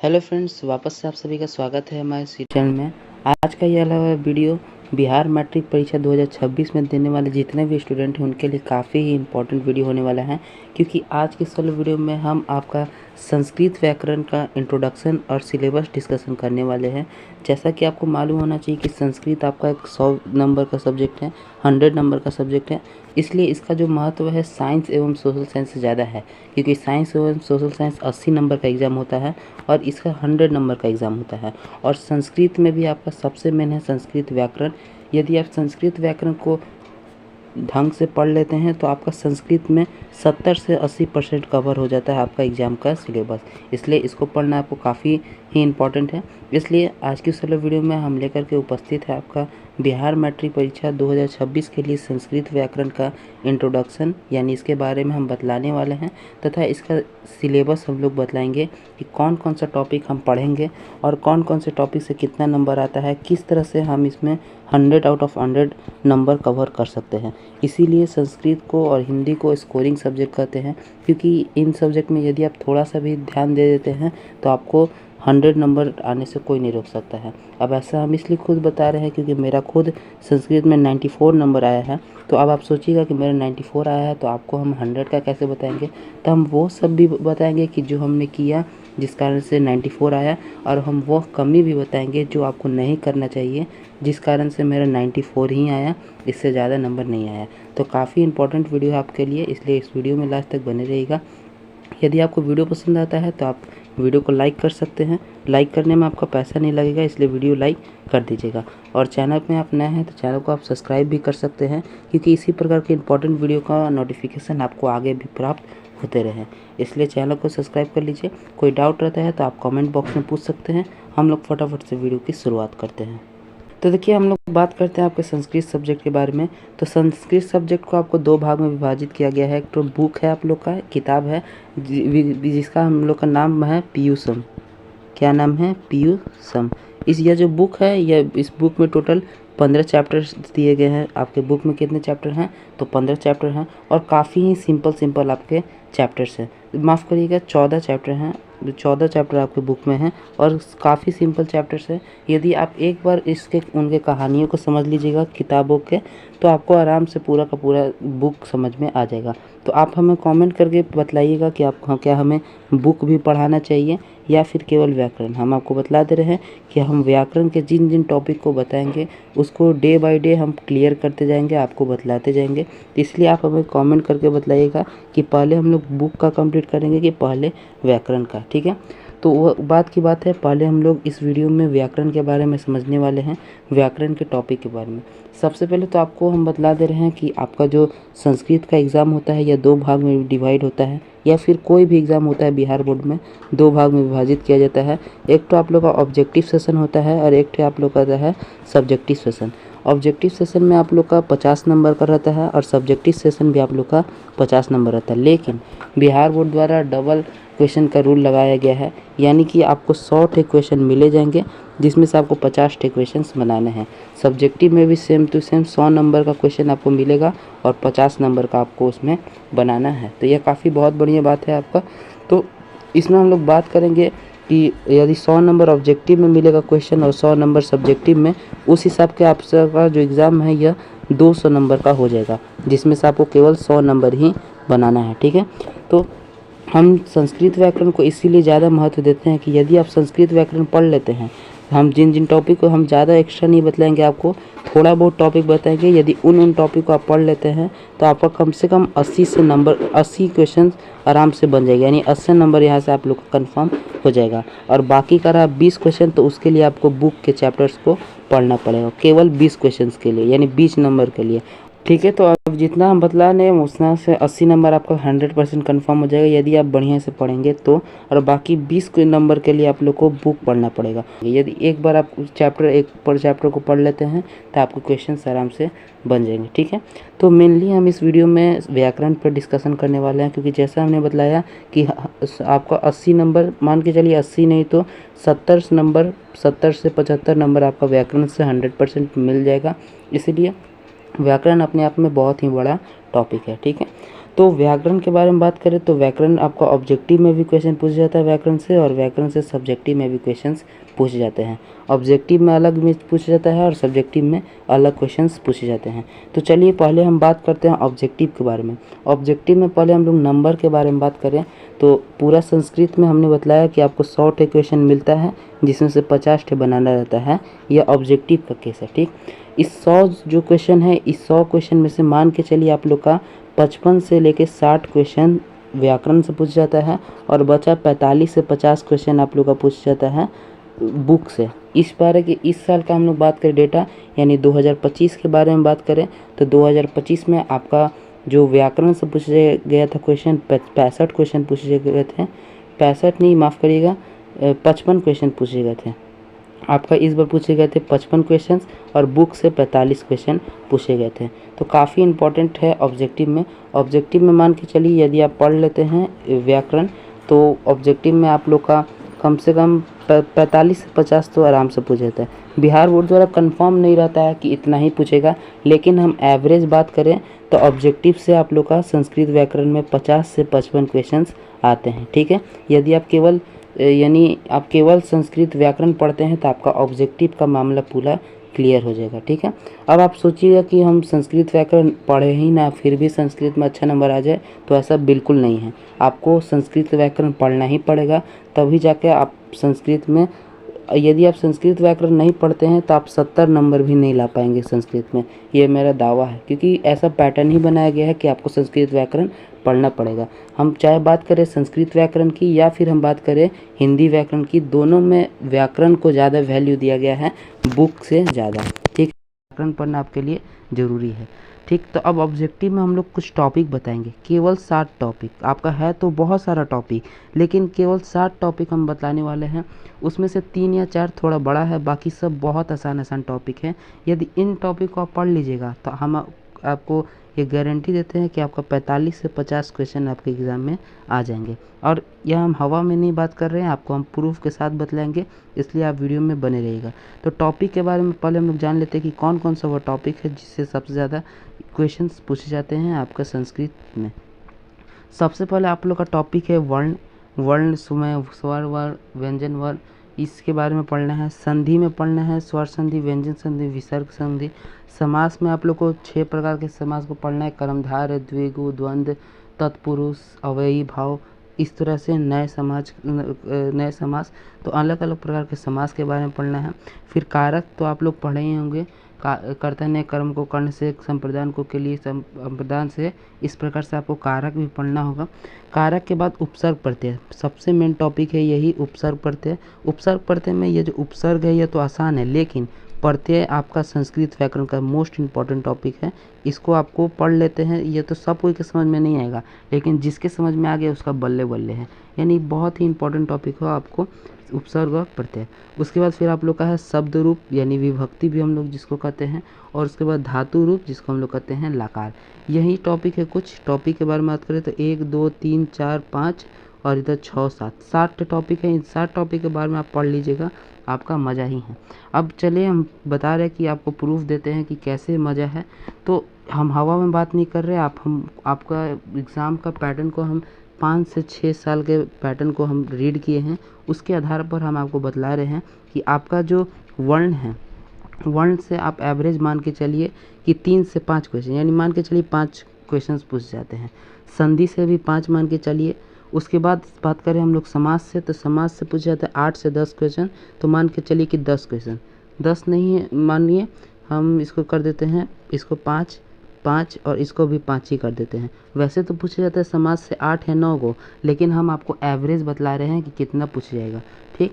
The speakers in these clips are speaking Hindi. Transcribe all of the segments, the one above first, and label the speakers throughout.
Speaker 1: हेलो फ्रेंड्स, वापस से आप सभी का स्वागत है हमारे इस चैनल में। आज का ये वाला वीडियो बिहार मैट्रिक परीक्षा 2026 में देने वाले जितने भी स्टूडेंट हैं उनके लिए काफ़ी ही इम्पोर्टेंट वीडियो होने वाला है, क्योंकि आज के इस वाले वीडियो में हम आपका संस्कृत व्याकरण का इंट्रोडक्शन और सिलेबस डिस्कशन करने वाले हैं। जैसा कि आपको मालूम होना चाहिए कि संस्कृत आपका एक 100 नंबर का सब्जेक्ट है, 100 नंबर का सब्जेक्ट है, इसलिए इसका जो महत्व है साइंस एवं सोशल साइंस से ज़्यादा है, क्योंकि साइंस एवं सोशल साइंस 80 नंबर का एग्ज़ाम होता है और इसका 100 नंबर का एग्ज़ाम होता है। और संस्कृत में भी आपका सबसे मेन है संस्कृत व्याकरण। यदि आप संस्कृत व्याकरण को ढंग से पढ़ लेते हैं तो आपका संस्कृत में 70 से 80% कवर हो जाता है आपका एग्ज़ाम का सिलेबस। इसलिए इसको पढ़ना आपको काफ़ी ही इम्पोर्टेंट है। इसलिए आज की इस वीडियो में हम लेकर के उपस्थित है आपका बिहार मैट्रिक परीक्षा 2026 के लिए संस्कृत व्याकरण का इंट्रोडक्शन, यानी इसके बारे में हम बतलाने वाले हैं, तथा इसका सिलेबस हम लोग बतलाएंगे कि कौन कौन सा टॉपिक हम पढ़ेंगे और कौन कौन से टॉपिक से कितना नंबर आता है, किस तरह से हम इसमें 100 आउट ऑफ 100 नंबर कवर कर सकते हैं। इसीलिए संस्कृत को और हिंदी को स्कोरिंग सब्जेक्ट कहते हैं, क्योंकि इन सब्जेक्ट में यदि आप थोड़ा सा भी ध्यान दे देते हैं तो आपको 100 नंबर आने से कोई नहीं रोक सकता है। अब ऐसा हम इसलिए खुद बता रहे हैं क्योंकि मेरा खुद संस्कृत में 94 नंबर आया है। तो अब आप सोचिएगा कि मेरा 94 आया है तो आपको हम 100 का कैसे बताएंगे। तो हम वो सब भी बताएंगे कि जो हमने किया जिस कारण से 94 आया, और हम वो कमी भी बताएंगे जो आपको नहीं करना चाहिए जिस कारण से मेरा 94 ही आया, इससे ज़्यादा नंबर नहीं आया। तो काफ़ी इंपॉर्टेंट वीडियो है आपके लिए, इसलिए इस वीडियो में लास्ट तक बने रहिएगा। यदि आपको वीडियो पसंद आता है तो आप वीडियो को लाइक कर सकते हैं। लाइक करने में आपका पैसा नहीं लगेगा, इसलिए वीडियो लाइक कर दीजिएगा। और चैनल में आप नए हैं तो चैनल को आप सब्सक्राइब भी कर सकते हैं, क्योंकि इसी प्रकार के इंपॉर्टेंट वीडियो का नोटिफिकेशन आपको आगे भी प्राप्त होते रहें। इसलिए चैनल को सब्सक्राइब कर लीजिए। कोई डाउट रहता है तो आप कमेंट बॉक्स में पूछ सकते हैं। हम लोग फटाफट से वीडियो की शुरुआत करते हैं। तो देखिए, हम लोग बात करते हैं आपके संस्कृत सब्जेक्ट के बारे में। तो संस्कृत सब्जेक्ट को आपको 2 भाग में विभाजित किया गया है। एक तो बुक है आप लोग का, किताब है जिसका हम लोग का नाम है पीयूषम। क्या नाम है? पीयूषम। यह जो बुक है, इस बुक में टोटल 15 चैप्टर्स दिए गए हैं। आपके बुक में कितने चैप्टर हैं? तो 15 चैप्टर हैं, और काफ़ी ही सिंपल आपके चैप्टर्स हैं। माफ़ करिएगा, 14 चैप्टर हैं। 14 चैप्टर आपके बुक में हैं और काफ़ी सिंपल चैप्टर्स हैं। यदि आप एक बार उनके कहानियों को समझ लीजिएगा किताबों के, तो आपको आराम से पूरा का पूरा बुक समझ में आ जाएगा। तो आप हमें कमेंट करके बतलाइएगा कि क्या हमें बुक भी पढ़ाना चाहिए या फिर केवल व्याकरण। हम आपको बतला दे रहे हैं कि हम व्याकरण के जिन जिन टॉपिक को बताएंगे उसको डे बाय डे हम क्लियर करते जाएंगे, आपको बतलाते जाएंगे। इसलिए आप हमें कमेंट करके बतलाइएगा कि पहले हम लोग बुक का कंप्लीट करेंगे कि पहले व्याकरण का, ठीक है। तो वो बात की बात है, पहले हम लोग इस वीडियो में व्याकरण के बारे में समझने वाले हैं, व्याकरण के टॉपिक के बारे में। सबसे पहले तो आपको हम बतला दे रहे हैं कि आपका जो संस्कृत का एग्ज़ाम होता है यह 2 भाग में डिवाइड होता है, या फिर कोई भी एग्ज़ाम होता है बिहार बोर्ड में 2 भाग में विभाजित किया जाता है। एक तो आप लोग का ऑब्जेक्टिव सेशन होता है और एक तो आप लोग का रहता है सब्जेक्टिव सेशन। ऑब्जेक्टिव सेशन में आप लोग का 50 नंबर का रहता है और सब्जेक्टिव सेशन भी आप लोग का 50 नंबर रहता है। लेकिन बिहार बोर्ड द्वारा डबल क्वेश्चन का रूल लगाया गया है, यानी कि आपको 100 ठे क्वेश्चन मिले जाएंगे, जिसमें से आपको 50 ठे क्वेश्चन बनाने हैं। सब्जेक्टिव में भी सेम टू सेम 100 नंबर का क्वेश्चन आपको मिलेगा और 50 नंबर का आपको उसमें बनाना है। तो यह काफ़ी बहुत बढ़िया बात है आपका। तो इसमें हम लोग बात करेंगे कि यदि 100 नंबर ऑब्जेक्टिव में मिलेगा क्वेश्चन और 100 नंबर सब्जेक्टिव में, उस हिसाब के आपका जो एग्ज़ाम है यह 200 नंबर का हो जाएगा, जिसमें से आपको केवल 100 नंबर ही बनाना है, ठीक है। तो हम संस्कृत व्याकरण को इसीलिए ज़्यादा महत्व देते हैं कि यदि आप संस्कृत व्याकरण पढ़ लेते हैं, हम जिन टॉपिक को हम ज़्यादा एक्स्ट्रा नहीं बतलाएंगे, आपको थोड़ा बहुत टॉपिक बताएंगे। यदि उन टॉपिक को आप पढ़ लेते हैं तो आपका कम से कम 80 क्वेश्चन आराम से बन जाएगा, यानी 80 नंबर यहाँ से आप लोग का कन्फर्म हो जाएगा। और बाकी का रहा 20 क्वेश्चन, तो उसके लिए आपको बुक के चैप्टर्स को पढ़ना पड़ेगा, केवल 20 क्वेश्चन के लिए, यानी 20 नंबर के लिए, ठीक है। तो अब जितना हम बतला रहे हैं उतना से 80 नंबर आपका 100% कन्फर्म हो जाएगा यदि आप बढ़िया से पढ़ेंगे तो। और बाकी 20 नंबर के लिए आप लोग को बुक पढ़ना पड़ेगा। यदि एक बार आप एक चैप्टर को पढ़ लेते हैं तो आपको क्वेश्चन आराम से बन जाएंगे, ठीक है। तो मेनली हम इस वीडियो में व्याकरण पर डिस्कशन करने वाले हैं, क्योंकि जैसा हमने बतलाया कि आपका 80 नंबर, मान के चलिए 80 नहीं तो 70 नंबर, 70 से 75 नंबर आपका व्याकरण से 100% मिल जाएगा। इसलिए व्याकरण अपने आप में बहुत ही बड़ा टॉपिक है, ठीक है। तो व्याकरण के बारे में बात करें तो व्याकरण आपका ऑब्जेक्टिव में भी क्वेश्चन पूछ जाता है व्याकरण से, और व्याकरण से सब्जेक्टिव में भी क्वेश्चंस पूछे जाते हैं। ऑब्जेक्टिव में अलग में पूछा जाता है और सब्जेक्टिव में अलग क्वेश्चंस पूछे जाते हैं। तो चलिए पहले हम बात करते हैं ऑब्जेक्टिव के बारे में। ऑब्जेक्टिव में पहले हम लोग नंबर के बारे में बात करें तो पूरा संस्कृत में हमने बताया कि आपको 100 टे क्वेश्चन मिलता है जिसमें से 50 टे बनाना रहता है। यह ऑब्जेक्टिव का केस है, ठीक। इस 100 जो क्वेश्चन है, इस 100 क्वेश्चन में से मान के चलिए आप लोग का 55 से लेके 60 क्वेश्चन व्याकरण से पूछ जाता है और बचा 45 से 50 क्वेश्चन आप लोग का पूछ जाता है बुक से। इस बार के इस साल का हम लोग बात करें डेटा यानी 2025 के बारे में बात करें तो 2025 में आपका जो व्याकरण से पूछा गया था क्वेश्चन 65 क्वेश्चन पूछे गए थे। 65 नहीं, माफ़ करिएगा, 55 क्वेश्चन पूछे गए थे। आपका इस बार पूछे गए थे 55 क्वेश्चन और बुक से 45 क्वेश्चन पूछे गए थे। तो काफ़ी इंपॉर्टेंट है ऑब्जेक्टिव में। ऑब्जेक्टिव में मान के चलिए यदि आप पढ़ लेते हैं व्याकरण तो ऑब्जेक्टिव में आप लोग का कम से कम 45 से 50 तो आराम से पूछ जाता है। बिहार बोर्ड द्वारा कंफर्म नहीं रहता है कि इतना ही पूछेगा, लेकिन हम एवरेज बात करें तो ऑब्जेक्टिव से आप लोग का संस्कृत व्याकरण में 50 से 55 क्वेश्चंस आते हैं, ठीक है। यदि आप केवल संस्कृत व्याकरण पढ़ते हैं तो आपका ऑब्जेक्टिव का मामला पूरा क्लियर हो जाएगा, ठीक है। अब आप सोचिएगा कि हम संस्कृत व्याकरण पढ़े ही ना फिर भी संस्कृत में अच्छा नंबर आ जाए, तो ऐसा बिल्कुल नहीं है। आपको संस्कृत व्याकरण पढ़ना ही पड़ेगा, तभी जाके आप संस्कृत में, यदि आप संस्कृत व्याकरण नहीं पढ़ते हैं तो आप 70 नंबर भी नहीं ला पाएंगे संस्कृत में। ये मेरा दावा है, क्योंकि ऐसा पैटर्न ही बनाया गया है कि आपको संस्कृत व्याकरण पढ़ना पड़ेगा। हम चाहे बात करें संस्कृत व्याकरण की या फिर हम बात करें हिंदी व्याकरण की, दोनों में व्याकरण को ज़्यादा वैल्यू दिया गया है बुक से ज़्यादा, ठीक। व्याकरण पढ़ना आपके लिए ज़रूरी है, ठीक। तो अब ऑब्जेक्टिव में हम लोग कुछ टॉपिक बताएंगे, केवल 60 टॉपिक। आपका है तो बहुत सारा टॉपिक, लेकिन केवल 60 टॉपिक हम बताने वाले हैं। उसमें से 3 या 4 थोड़ा बड़ा है, बाकी सब बहुत आसान आसान टॉपिक है। यदि इन टॉपिक को आप पढ़ लीजिएगा तो हम आपको ये गारंटी देते हैं कि आपका 45 से 50 क्वेश्चन आपके एग्ज़ाम में आ जाएंगे। और यह हम हवा में नहीं बात कर रहे हैं, आपको हम प्रूफ के साथ बतलाएंगे, इसलिए आप वीडियो में बने रहिएगा। तो टॉपिक के बारे में पहले हम लोग जान लेते हैं कि कौन कौन सा वो टॉपिक है जिससे सबसे ज़्यादा क्वेश्चंस पूछे जाते हैं आपका संस्कृत में। सबसे पहले आप लोग का टॉपिक है वर्ण, स्वर वर्ण, व्यंजन वर्ण, इसके बारे में पढ़ना है। संधि में पढ़ना है, स्वर संधि, व्यंजन संधि, विसर्ग संधि। समास में आप लोग को 6 प्रकार के समास को पढ़ना है, कर्मधारय, द्विगु, द्वंद्व, तत्पुरुष, अव्ययी भाव। इस तरह से नए समास तो अलग अलग प्रकार के समास के बारे में पढ़ना है। फिर कारक तो आप लोग पढ़े ही होंगे, कर्ता ने कर्म को कर्ण से, संप्रदान को के लिए संप्रदान से, इस प्रकार से आपको कारक भी पढ़ना होगा। कारक के बाद उपसर्ग प्रत्यय, सबसे मेन टॉपिक है यही उपसर्ग प्रत्यय। उपसर्ग प्रत्यय में ये जो उपसर्ग है ये तो आसान है, लेकिन प्रत्यय आपका संस्कृत व्याकरण का मोस्ट इम्पॉर्टेंट टॉपिक है। इसको आपको पढ़ लेते हैं, ये तो सब कोई के समझ में नहीं आएगा, लेकिन जिसके समझ में आ गया उसका बल्ले बल्ले है, यानी बहुत ही इंपॉर्टेंट टॉपिक हो आपको उपसर्ग और प्रत्यय। उसके बाद फिर आप लोग का है शब्द रूप यानी विभक्ति भी हम लोग जिसको कहते हैं, और उसके बाद धातु रूप जिसको हम लोग कहते हैं लकार। यही टॉपिक है। कुछ टॉपिक के बारे में बात करें तो 1 2 3 4 5 और इधर 6 7 60 टॉपिक है। इन 60 टॉपिक के बारे में आप पढ़ लीजिएगा, आपका मज़ा ही है। अब चलिए हम बता रहे हैं कि आपको प्रूफ देते हैं कि कैसे मज़ा है। तो हम हवा में बात नहीं कर रहे, आपका एग्ज़ाम का पैटर्न को हम 5 से 6 साल के पैटर्न को हम रीड किए हैं, उसके आधार पर हम आपको बतला रहे हैं कि आपका जो वर्ण है, वर्ण से आप एवरेज मान के चलिए कि 3 से 5 क्वेश्चन, यानी मान के चलिए 5 क्वेश्चंस पूछ जाते हैं। संधि से भी 5 मान के चलिए। उसके बाद बात करें हम लोग समास से, तो समास से पूछ जाता है 8 से 10 क्वेश्चन, तो मान के चलिए कि 10 क्वेश्चन। 10 नहीं है, मानिए हम इसको कर देते हैं, इसको 5 5 और इसको भी 5 ही कर देते हैं। वैसे तो पूछा जाता है समाज से 8 या 9 को, लेकिन हम आपको एवरेज बतला रहे हैं कि कितना पूछ जाएगा, ठीक।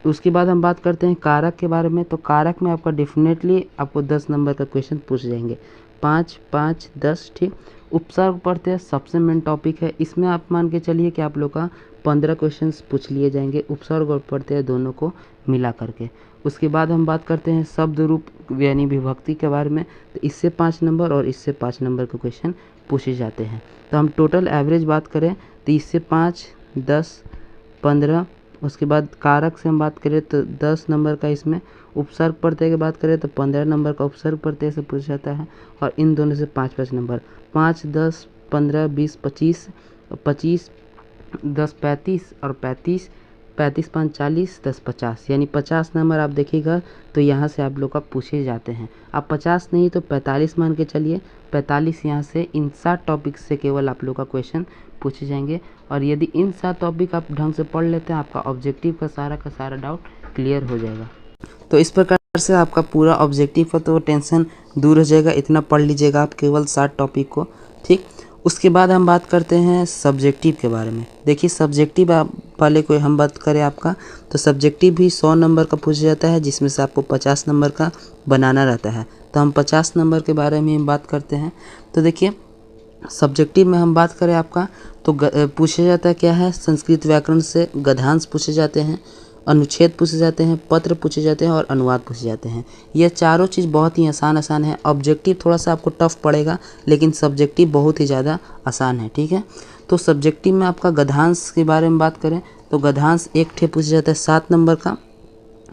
Speaker 1: उसके बाद हम बात करते हैं कारक के बारे में। तो कारक में आपका डेफिनेटली आपको 10 नंबर का क्वेश्चन पूछ जाएंगे, 5 5 10, ठीक। उपसर्ग पढ़ते हैं, सबसे मेन टॉपिक है। इसमें आप मान के चलिए कि आप लोग का 15 क्वेश्चंस पूछ लिए जाएंगे, उपसर्ग और प्रत्यय दोनों को मिला करके। उसके बाद हम बात करते हैं शब्द रूप यानी विभक्ति के बारे में, तो इससे 5 नंबर और इससे 5 नंबर के क्वेश्चन पूछे जाते हैं। तो हम टोटल एवरेज बात करें तो इससे 5 10 15। उसके बाद कारक से हम बात करें तो 10 नंबर का इसमें, उपसर्ग प्रत्यय की बात करें तो 15 नंबर का उपसर्ग प्रत्यय से पूछा जाता है, और इन दोनों से 5 5 नंबर, 5 10 15, 20, 25, 25, 10, 35 और 35, 35, 5, 40, 10, 50 यानी 50 नंबर आप देखिएगा तो यहाँ से आप लोग का पूछे जाते हैं। आप 50 नहीं तो 45 मान के चलिए, 45 यहाँ से इन 7 टॉपिक से केवल आप लोग का क्वेश्चन पूछे जाएंगे। और यदि इन 7 टॉपिक आप ढंग से पढ़ लेते हैं, आपका ऑब्जेक्टिव का सारा डाउट क्लियर हो जाएगा। तो इस प्रकार से आपका पूरा ऑब्जेक्टिव का तो टेंशन दूर हो जाएगा। इतना पढ़ लीजिएगा आप केवल 7 टॉपिक को, ठीक। उसके बाद हम बात करते हैं सब्जेक्टिव के बारे में। देखिए सब्जेक्टिव आप पहले कोई हम बात करें आपका, तो सब्जेक्टिव भी 100 नंबर का पूछा जाता है, जिसमें से आपको 50 नंबर का बनाना रहता है। तो हम 50 नंबर के बारे में हम बात करते हैं। तो देखिए सब्जेक्टिव में हम बात करें आपका तो पूछा जाता है क्या है, संस्कृत व्याकरण से गद्यांश पूछे जाते हैं, अनुच्छेद पूछे जाते हैं, पत्र पूछे जाते हैं और अनुवाद पूछे जाते हैं। ये चारों चीज़ बहुत ही आसान है। ऑब्जेक्टिव थोड़ा सा आपको टफ पड़ेगा, लेकिन सब्जेक्टिव बहुत ही ज़्यादा आसान है, ठीक है। तो सब्जेक्टिव में आपका गद्यांश के बारे में बात करें तो गद्यांश एक ठे पूछा जाता है 7 नंबर का,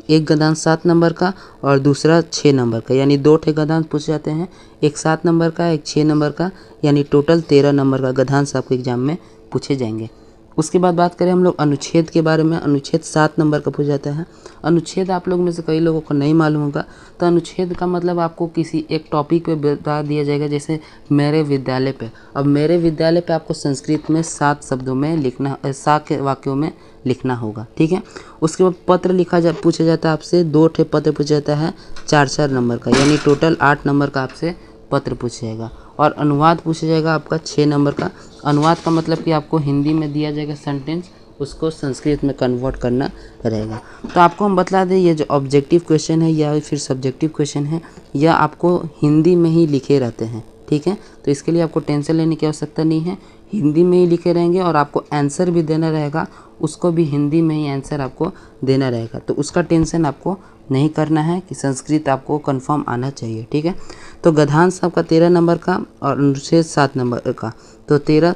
Speaker 1: एक गद्यांश 7 नंबर का और दूसरा 6 नंबर का, यानी 2 ठे गद्यांश पूछे जाते हैं, एक 7 नंबर का एक 6 नंबर का, यानी टोटल 13 नंबर का गद्यांश आपके एग्जाम में पूछे जाएंगे। उसके बाद बात करें हम लोग अनुच्छेद के बारे में। अनुच्छेद 7 नंबर का पूछा जाता है। अनुच्छेद आप लोग में से कई लोगों को नहीं मालूम होगा। तो अनुच्छेद का मतलब आपको किसी एक टॉपिक पे बता दिया जाएगा, जैसे मेरे विद्यालय पे। अब मेरे विद्यालय पे आपको संस्कृत में 7 शब्दों में लिखना, 7 वाक्यों में लिखना होगा, ठीक है। उसके बाद पत्र पूछा जाता है आपसे, 2 ठे पत्र पूछा जाता है 4-4 नंबर का, यानी टोटल 8 नंबर का आपसे पत्र पूछा जाएगा। और अनुवाद पूछा जाएगा आपका 6 नंबर का। अनुवाद का मतलब कि आपको हिंदी में दिया जाएगा सेंटेंस, उसको संस्कृत में कन्वर्ट करना रहेगा। तो आपको हम बता दें, ये जो ऑब्जेक्टिव क्वेश्चन है या फिर सब्जेक्टिव क्वेश्चन है, यह आपको हिंदी में ही लिखे रहते हैं, ठीक है। तो इसके लिए आपको टेंशन लेने की आवश्यकता नहीं है, हिंदी में ही लिखे रहेंगे। और आपको आंसर भी देना रहेगा, उसको भी हिंदी में ही आंसर आपको देना रहेगा। तो उसका टेंशन आपको नहीं करना है कि संस्कृत आपको कंफर्म आना चाहिए, ठीक है। तो गद्यांश आपका 13 नंबर का और अनुच्छेद 7 नंबर का, तो 13,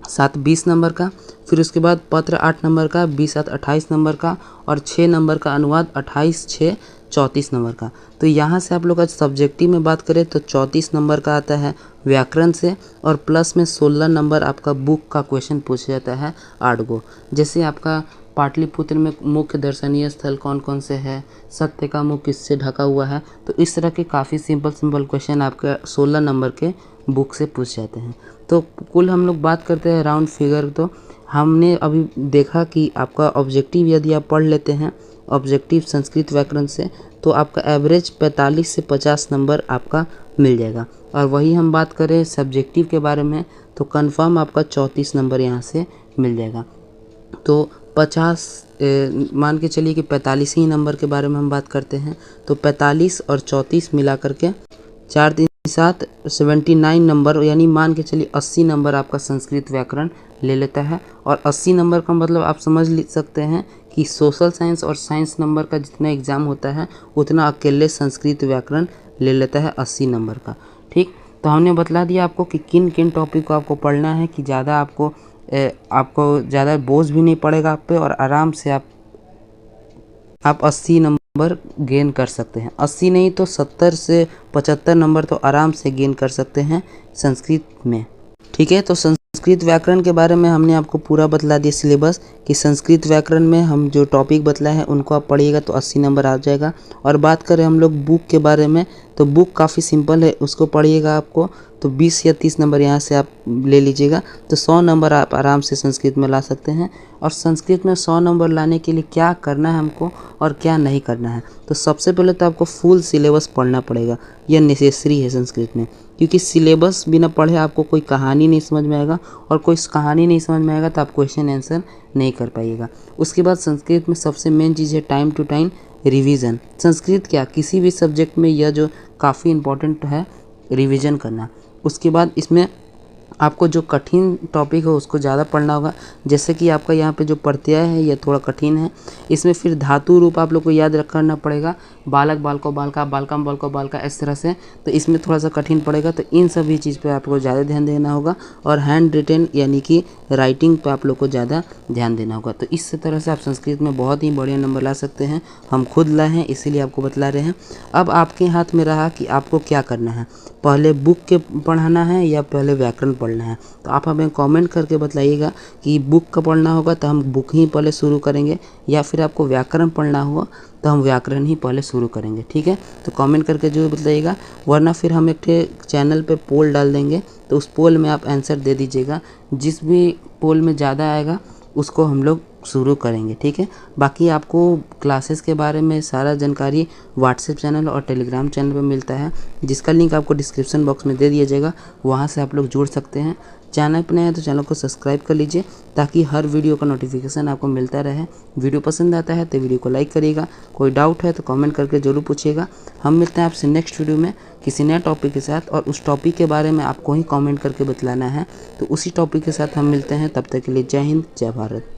Speaker 1: 7, 20 नंबर का। फिर उसके बाद पत्र 8 नंबर का, 20, 7, 28 नंबर का और 6 नंबर का अनुवाद 28, 6, 34 नंबर का। तो यहाँ से आप लोग का सब्जेक्टिव में बात करें तो 34 नंबर का आता है व्याकरण से, और प्लस में 16 नंबर आपका बुक का क्वेश्चन पूछा जाता है 8 गो। जैसे आपका पाटलिपुत्र में मुख्य दर्शनीय स्थल कौन कौन से है, सत्य का मुख किससे ढका हुआ है। तो इस तरह के काफ़ी सिंपल क्वेश्चन आपके 16 नंबर के बुक से पूछ जाते हैं। तो कुल हम लोग बात करते हैं राउंड फिगर, तो हमने अभी देखा कि आपका ऑब्जेक्टिव यदि आप पढ़ लेते हैं ऑब्जेक्टिव संस्कृत व्याकरण से, तो आपका एवरेज 45 से 50 नंबर आपका मिल जाएगा। और वही हम बात करें सब्जेक्टिव के बारे में तो कंफर्म आपका 34 नंबर यहाँ से मिल जाएगा। तो 50 मान के चलिए कि 45 ही नंबर के बारे में हम बात करते हैं। तो 45 और 34 मिला करके 4, 3, 7, 79 नंबर, यानी मान के चलिए 80 नंबर आपका संस्कृत व्याकरण ले लेता है। और 80 नंबर का मतलब आप समझ सकते हैं कि सोशल साइंस और साइंस नंबर का जितना एग्ज़ाम होता है उतना अकेले संस्कृत व्याकरण ले लेता है 80 नंबर का, ठीक। तो हमने बतला दिया आपको कि किन किन टॉपिक को आपको पढ़ना है, कि ज़्यादा आपको ज़्यादा बोझ भी नहीं पड़ेगा आप पे, और आराम से आप 80 नंबर गेन कर सकते हैं। 80 नहीं तो 70 से 75 नंबर तो आराम से गेन कर सकते हैं संस्कृत में, ठीक है। तो संस्कृत व्याकरण के बारे में हमने आपको पूरा बतला दिया सिलेबस, कि संस्कृत व्याकरण में हम जो टॉपिक बतलाए हैं उनको आप पढ़िएगा तो 80 नंबर आ जाएगा। और बात करें हम लोग बुक के बारे में, तो बुक काफ़ी सिंपल है, उसको पढ़िएगा आपको तो 20 या 30 नंबर यहाँ से आप ले लीजिएगा, तो 100 नंबर आप आराम से संस्कृत में ला सकते हैं। और संस्कृत में 100 नंबर लाने के लिए क्या करना है हमको और क्या नहीं करना है, तो सबसे पहले तो आपको फुल सिलेबस पढ़ना पड़ेगा, यह नेसेसरी है संस्कृत में। क्योंकि सिलेबस बिना पढ़े आपको कोई कहानी नहीं समझ में आएगा, और कोई कहानी नहीं समझ में आएगा तो आप क्वेश्चन आंसर नहीं कर पाइएगा। उसके बाद संस्कृत में सबसे मेन चीज़ है time to time revision. Sanskrit क्या किसी भी सब्जेक्ट में यह जो काफ़ी इम्पोर्टेंट है रिवीजन करना। उसके बाद इसमें आपको जो कठिन टॉपिक है उसको ज़्यादा पढ़ना होगा। जैसे कि आपका यहाँ पे जो प्रत्यय है यह थोड़ा कठिन है, इसमें फिर धातु रूप आप लोग को याद रखना पड़ेगा, बालक बालको बालका, बालकम बालको बालका, इस तरह से। तो इसमें थोड़ा सा कठिन पड़ेगा, तो इन सभी चीज़ पे आपको ज़्यादा ध्यान देना होगा। और हैंड रिटेन यानी कि राइटिंग पे आप लोग को ज़्यादा ध्यान देना होगा। तो इस तरह से आप संस्कृत में बहुत ही बढ़िया नंबर ला सकते हैं। हम खुद लाए हैं इसीलिए आपको बतला रहे हैं। अब आपके हाथ में रहा कि आपको क्या करना है, पहले बुक के पढ़ाना है या पहले व्याकरण पढ़ना है। तो आप हमें कमेंट करके बताइएगा कि बुक का पढ़ना होगा तो हम बुक ही पहले शुरू करेंगे, या फिर आपको व्याकरण पढ़ना हुआ तो हम व्याकरण ही पहले शुरू करेंगे। ठीक है, तो कमेंट करके जो बताइएगा, वरना फिर हम एक चैनल पे पोल डाल देंगे, तो उस पोल में आप आंसर दे दीजिएगा। जिस भी पोल में ज़्यादा आएगा उसको हम लोग शुरू करेंगे। ठीक है, बाकी आपको क्लासेस के बारे में सारा जानकारी व्हाट्सएप चैनल और टेलीग्राम चैनल पे मिलता है, जिसका लिंक आपको डिस्क्रिप्शन बॉक्स में दे दिया जाएगा, वहाँ से आप लोग जुड़ सकते हैं। चैनल पर नए हैं तो चैनल को सब्सक्राइब कर लीजिए ताकि हर वीडियो का नोटिफिकेशन आपको मिलता रहे। वीडियो पसंद आता है तो वीडियो को लाइक करिएगा, कोई डाउट है तो कमेंट करके ज़रूर पूछिएगा। हम मिलते हैं आपसे नेक्स्ट वीडियो में किसी नए टॉपिक के साथ, और उस टॉपिक के बारे में आपको ही कमेंट करके बतलाना है। तो उसी टॉपिक के साथ हम मिलते हैं, तब तक के लिए जय हिंद, जय भारत।